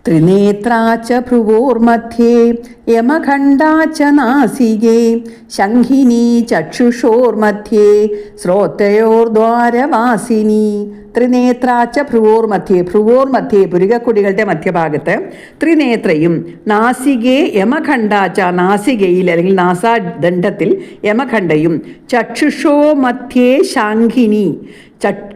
ത്രിനേത്രാ ച ഭ്രുവോർമധ്യേ യമഖണ്ഡാ ച നാസികേ ശംഖിനീ ചക്ഷുഷോർമധ്യേ ശ്രോത്രയോർദ്വാരവാസിനി. ത്രിനേത്രാ ച ഭ്രുവോർമധ്യേ പുരികക്കുടികളുടെ മധ്യഭാഗത്ത് ത്രിനേത്രയും നാസികേ യമഖണ്ഡാ ച നാസികയിൽ അല്ലെങ്കിൽ നാസാദണ്ഡത്തിൽ യമഖണ്ഡയും ചക്ഷുഷോ മധ്യേ ശാഖിനി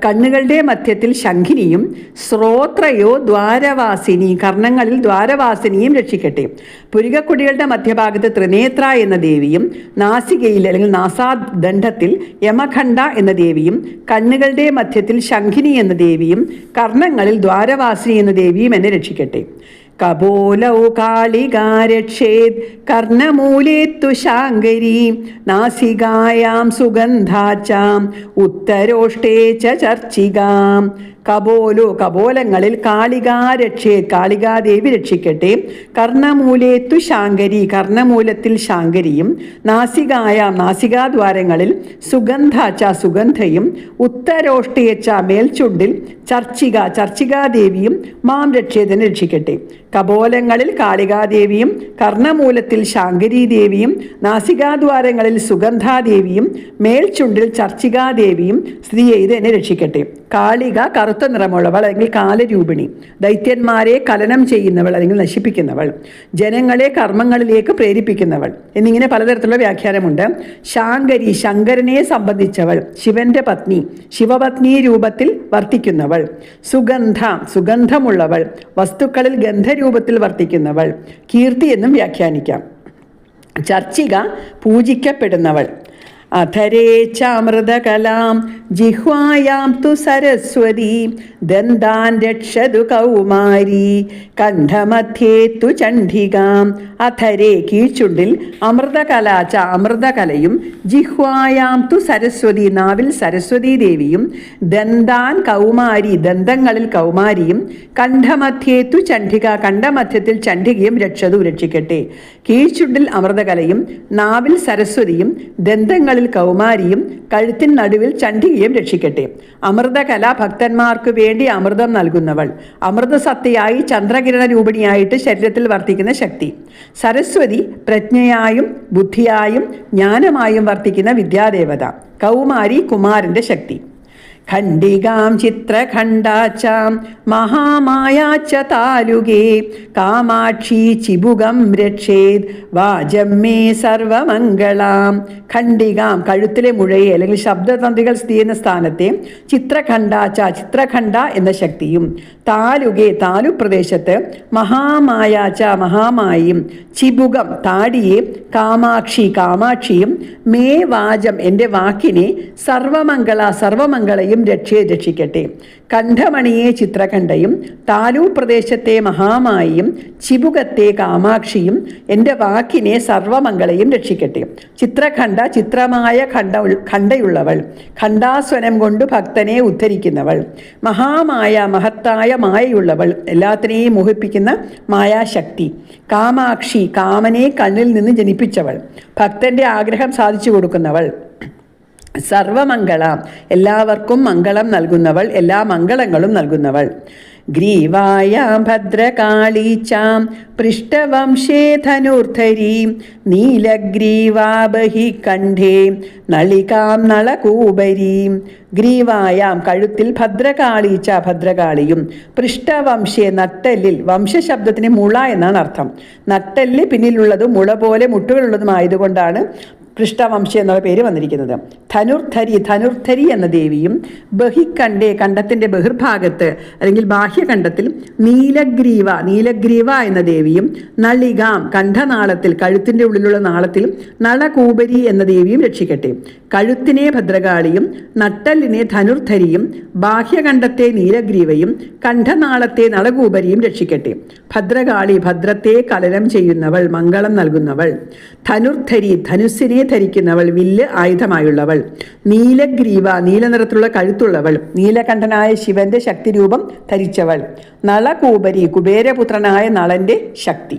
കണ്ണുകളുടെ മധ്യത്തിൽ ശംഖിനിയും ശ്രോത്രയോ ദ്വാരവാസിനി കർണങ്ങളിൽ ദ്വാരവാസിനിയും രക്ഷിക്കട്ടെ. പുരികക്കുടികളുടെ മധ്യഭാഗത്ത് ത്രിനേത്ര എന്ന ദേവിയും നാസികയിൽ അല്ലെങ്കിൽ നാസാദണ്ഡത്തിൽ യമഖണ്ഡ എന്ന ദേവിയും കണ്ണുകളുടെ മധ്യത്തിൽ ശംഖിനി എന്ന ദേവിയും കർണങ്ങളിൽ ദ്വാരവാസിനി എന്ന ദേവിയും എന്നെ രക്ഷിക്കട്ടെ. കപോലൗ കാളികാരക്ഷേത് കർണമൂലേത്തു ശാങ്കരീ നാസികായാം സുഗന്ധാച്ചാം ഉത്തരോഷ്ടേ ച ചർച്ചികാം. കപോലങ്ങളിൽ കാളികാദേവി രക്ഷിക്കട്ടെ. കർണമൂലേത്തു ശാങ്കരി കർണമൂലത്തിൽ ശാങ്കരിയും നാസികാദ്വാരങ്ങളിൽ സുഗന്ധയും ഉത്തരോഷ്ടേച്ച മേൽചുണ്ടിൽ ചർച്ചികാദേവിയും മാം രക്ഷേതനെ രക്ഷിക്കട്ടെ. കപോലങ്ങളിൽ കാളികാദേവിയും കർണമൂലത്തിൽ ശാങ്കരിദേവിയും നാസികാദ്വാരങ്ങളിൽ സുഗന്ധാദേവിയും മേൽചുണ്ടിൽ ചർച്ചികാദേവിയും സ്ഥിതി ചെയ്ത് എന്നെ രക്ഷിക്കട്ടെ. കാളിക കറുത്ത നിറമുള്ളവൾ അല്ലെങ്കിൽ കാലരൂപിണി, ദൈത്യന്മാരെ കലനം ചെയ്യുന്നവൾ അല്ലെങ്കിൽ നശിപ്പിക്കുന്നവൾ, ജനങ്ങളെ കർമ്മങ്ങളിലേക്ക് പ്രേരിപ്പിക്കുന്നവൾ എന്നിങ്ങനെ പലതരത്തിലുള്ള വ്യാഖ്യാനമുണ്ട്. ശാങ്കരി ശങ്കരനെ സംബന്ധിച്ചവൾ, ശിവന്റെ പത്നി, ശിവപത്നി രൂപത്തിൽ വർത്തിക്കുന്നവൾ. സുഗന്ധമുള്ളവൾ, വസ്തുക്കളിൽ ഗന്ധരൂപത്തിൽ വർത്തിക്കുന്നവൾ, കീർത്തി എന്നും വ്യാഖ്യാനിക്കാം. ചർച്ചിക പൂജിക്കപ്പെടുന്നവൾ. അധരേ ചാമൃതകലാം ജിഹ്വായാം തു സരസ്വതി ദന്താൻ രക്ഷതു കൗമാരി കണ്ഠമധ്യേ തു ചണ്ഡികാം. അധരേ കീഴ്ചുണ്ടിൽ അമൃതകലയും ജിഹ്വായാം തു സരസ്വതി നാവിൽ സരസ്വതി ദേവിയും ദന്താൻ കൗമാരി ദന്തങ്ങളിൽ കൗമാരിയും കണ്ഠമധ്യേ തു ചണ്ഡിക കണ്ഠമധ്യത്തിൽ ചണ്ഡികയും രക്ഷിക്കട്ടെ. കീഴ്ചുണ്ടിൽ അമൃതകലയും നാവിൽ സരസ്വതിയും ദന്തങ്ങളിൽ കൗമാരിയും കഴുത്തിൻ നടുവിൽ ചണ്ഡികയും രക്ഷിക്കട്ടെ. അമൃതകല ഭക്തന്മാർക്ക് വേണ്ടി അമൃതം നൽകുന്നവൾ, അമൃതസത്തയായി ചന്ദ്രകിരണ രൂപിണിയായിട്ട് ശരീരത്തിൽ വർത്തിക്കുന്ന ശക്തി. സരസ്വതി പ്രജ്ഞയായും ബുദ്ധിയായും ജ്ഞാനമായും വർത്തിക്കുന്ന വിദ്യാദേവത. കൗമാരി കുമാരന്റെ ശക്തി. ഖണ്ഡികാം ചിത്രഖണ്ഡാച്ചാം മഹാമായാച്ച താലുകേ കാമാക്ഷി ചിബുകം രക്ഷേത് വാചം മേ സർവമംഗളാം. ഖണ്ഡികാം കഴുത്തിലെ മുഴയെ അല്ലെങ്കിൽ ശബ്ദതന്ത്രികൾ സ്ഥിതി ചെയ്യുന്ന സ്ഥാനത്തെ ചിത്രഖണ്ഡ എന്ന ശക്തിയും താലുകെ താലു പ്രദേശത്ത് മഹാമായായും ചിബുകം താടിയെ കാമാക്ഷിയും മേ വാചം എൻ്റെ വാക്കിനെ സർവമംഗളയും രക്ഷിക്കട്ടെ. കണ്ഠമണിയെ ചിത്രഖണ്ഡയും താലു പ്രദേശത്തെ മഹാമായിയും ചിബുകത്തെ കാമാക്ഷിയും എൻ്റെ വാക്കിനെ സർവമംഗളയും രക്ഷിക്കട്ടെ. ചിത്രമായ ഖണ്ഡയുള്ളവൾ, ഖണ്ഡാസ്വനം കൊണ്ട് ഭക്തനെ ഉദ്ധരിക്കുന്നവൾ. മഹാമായ മഹത്തായ മായയുള്ളവൾ, എല്ലാത്തിനെയും മോഹിപ്പിക്കുന്ന മായാശക്തി. കാമാക്ഷി കാമനെ കണ്ണിൽ നിന്ന് ജനിപ്പിച്ചവൾ, ഭക്തന്റെ ആഗ്രഹം സാധിച്ചു കൊടുക്കുന്നവൾ. സർവമംഗള എല്ലാവർക്കും മംഗളം നൽകുന്നവൾ, എല്ലാ മംഗളങ്ങളും നൽകുന്നവൾ. ഗ്രീവായാം ഭദ്രകാളീച്ചാം പൃഷ്ഠവംശേ ധനുർധരീം നീലഗ്രീവാബഹി കണ്ഠേ നളികാം നളകൂബരീം. ഗ്രീവായാം കഴുത്തിൽ ഭദ്രകാളിയും പൃഷ്ഠവംശേ നട്ടെല്ലിൽ, വംശശബ്ദത്തിന് മുള എന്നാണ് അർത്ഥം. നട്ടെല്ല് പിന്നിലുള്ളതും മുള പോലെ മുട്ടുകളുള്ളതുമായതുകൊണ്ടാണ് പൃഷ്ഠവംശ എന്നുള്ള പേര് വന്നിരിക്കുന്നത്. ധനുർധരി എന്ന ദേവിയും ബഹിക്കണ്ഠേ കണ്ഠത്തിൻ്റെ ബഹിർഭാഗത്ത് അല്ലെങ്കിൽ ബാഹ്യകണ്ഠത്തിൽ നീലഗ്രീവ എന്ന ദേവിയും നളികാം കണ്ഠനാളത്തിൽ കഴുത്തിൻ്റെ ഉള്ളിലുള്ള നാളത്തിൽ നളകൂബരി എന്ന ദേവിയും രക്ഷിക്കട്ടെ. കഴുത്തിനെ ഭദ്രകാളിയും നട്ടലിനെ ധനുർധരിയും ബാഹ്യകണ്ഠത്തെ നീലഗ്രീവയും കണ്ഠനാളത്തെ നളകൂബരിയും രക്ഷിക്കട്ടെ. ഭദ്രകാളി ഭദ്രത്തെ കലനം ചെയ്യുന്നവൾ, മംഗളം നൽകുന്നവൾ. ധനുർധരി ധനുസ്സിനെ ധരിക്കുന്നവൾ, വില്ല് ആയുധമായുള്ളവൾ. നീലഗ്രീവ നീലനിറത്തിലുള്ള കഴുത്തുള്ളവൾ, നീലകണ്ഠനായ ശിവന്റെ ശക്തിരൂപം ധരിച്ചവൾ. നളകൂബരി കുബേരപുത്രനായ നളന്റെ ശക്തി.